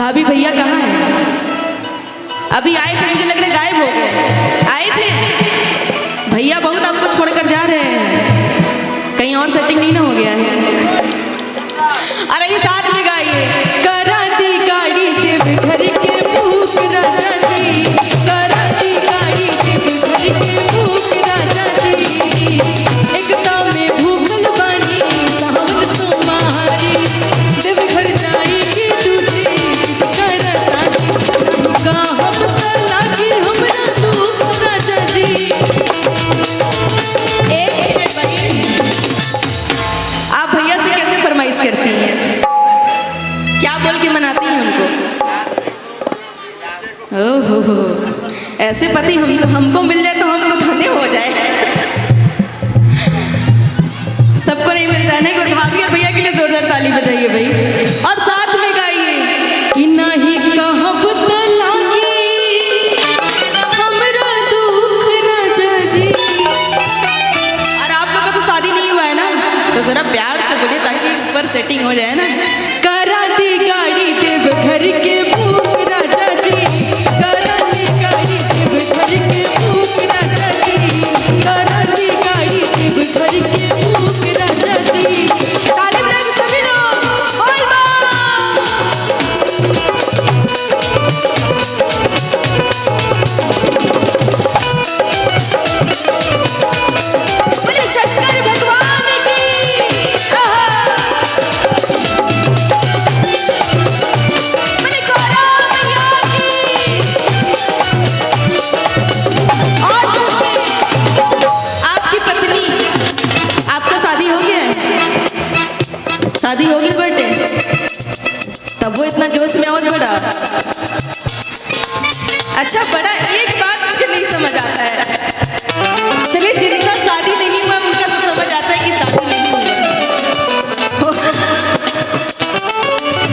भाभी भैया कहाँ हैं? अभी आए थे, मुझे लग रहा है गायब हो गए। आए थे भैया, बहुत आपको छोड़कर जा रहे हैं, कहीं और सेटिंग नहीं ना हो गया है? अरे ये साथ में गाइए। कराती गाड़ी देव घर के भूख राजा जी, कराती गाड़ी देव घर के भूख राजा जी, एकता में भूखल बानी सावन सुमारी, देव घर जाई की दूजी करता का हम लागी हमरा दुख राजा जी। एक मिनट भाई, आप भैया से कैसे फरमाइश करती हैं? क्या बोल के मनाती हैं उनको? ओहो, ऐसे पति हमको मिल जाए तो हम तो धन्य हो जाए। सबको नहीं मिलता है ना। एक बार भाभी और भैया के लिए जोरदार ताली बजाइए भाई, और साथ में गाइए कि नहीं कहब त लागी हमरा दुख राजा जी। और आप लोगों का तो शादी नहीं हुआ है ना, तो जरा प्यार से बोलिए ताकि ऊपर सेटिंग हो जाए ना। कराती गाड़ी देव घर के भूख राजा जी, कराती गाड़ी देव घर के भूख राजा जी, कराती गाड़ी देव घर के भूख राजा जी। ताली बजाइए सभी लोग, बोल बा। बोले शंकर भगवान की। बोले गौरा मैया की। और आपकी पत्नी, आपका शादी हो गया है? शादी हो गई बेटे, तब वो इतना जोश में और बड़ा। अच्छा बड़ा, एक बात मुझे नहीं समझ आता है। चलिए, जिनका शादी नहीं हुआ उनका तो समझ आता है कि शादी नहीं हुआ।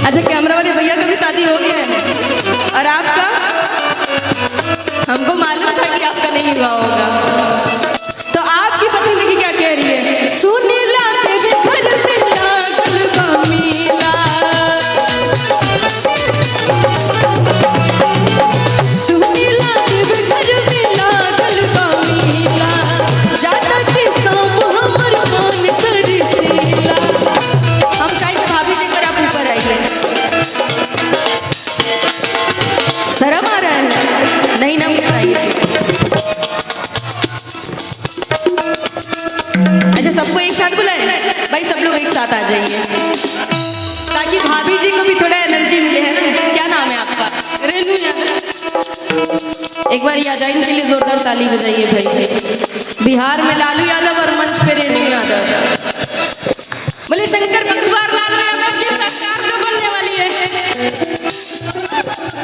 अच्छा, कैमरा वाले भैया का भी शादी हो गया है, और आपका? हमको मालूम था कि आपका नहीं हुआ होगा। तो आपकी पत्नी देखिए क्या कह रही है। सुनीला देवी घर में लागल बा मेला, सुनीला देवी घर में लागल बा मेला, जाता के सब हमर मन तरसेला। हम चाहे भाभी लेकर आप ऊपर आइए। शर्म आ रहा है? नहीं ना, ऊपर आइए। अच्छा, सबको एक साथ बुलाए भाई, सब लोग एक साथ आ जाइए ताकि भाभी जी को भी थोड़ा एनर्जी मिले, है ना। क्या नाम है आपका? रेनू यादव। एक बार यादव के लिए जोरदार ताली बजाइए भाई। बिहार में लालू यादव और मंच पे रेनू यादव। बोले शंकर भगवान लालू यादव की सरकार तो बनने वाली है।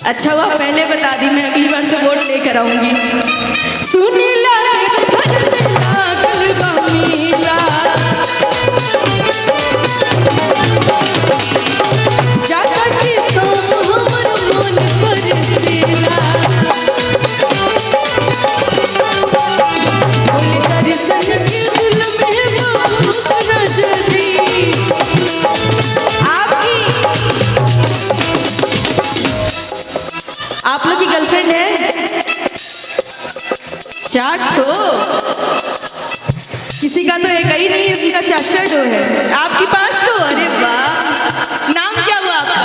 अच्छा हुआ पहले बता दी, मैं अगली बार से वोट लेकर आऊंगी। सुनीला घर में लागल बा मेला, जाता के सब हमर मन तरसेला, बोले दर्शन के दिल में बाबू राजा जी। आप लोग की गर्लफ्रेंड है? 4 ठो? किसी का तो एक ही नहीं है, उनका 4 ठो है। आपकी 5 ठो? अरे वाह। नाम क्या हुआ आपका?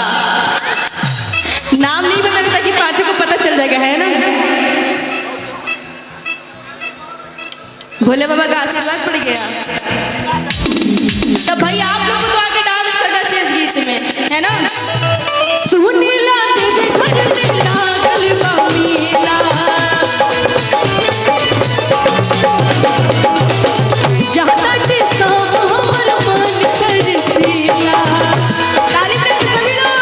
नाम नहीं बताना ताकि 5 को पता चल जाएगा, है ना। भोले बाबा का आशीर्वाद पड़ गया। तब भाई आप लोगों को तो आगे डांस करना चाहिए गीत में, है ना। सुनीला देवी घर में लागल बा मेला, जाता के सब हमर मन तरसेला। ताली बजाइए सभी लोग।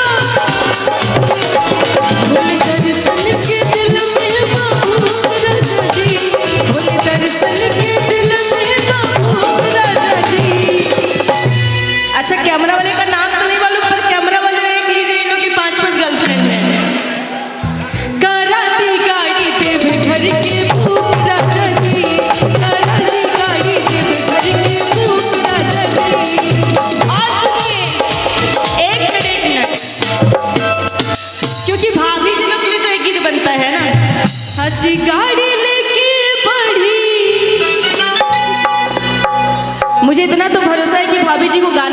बोले दर्शन के दिल में बाबू राजा जी, बोले दर्शन के दिल में बाबू राजा जी। अच्छा, कैमरा वाले का नाम तो नहीं मालूम, पर कैमरा वाले अच्छी गाड़ी लेके बढ़ी। मुझे इतना तो भरोसा है कि भाभी जी को गाना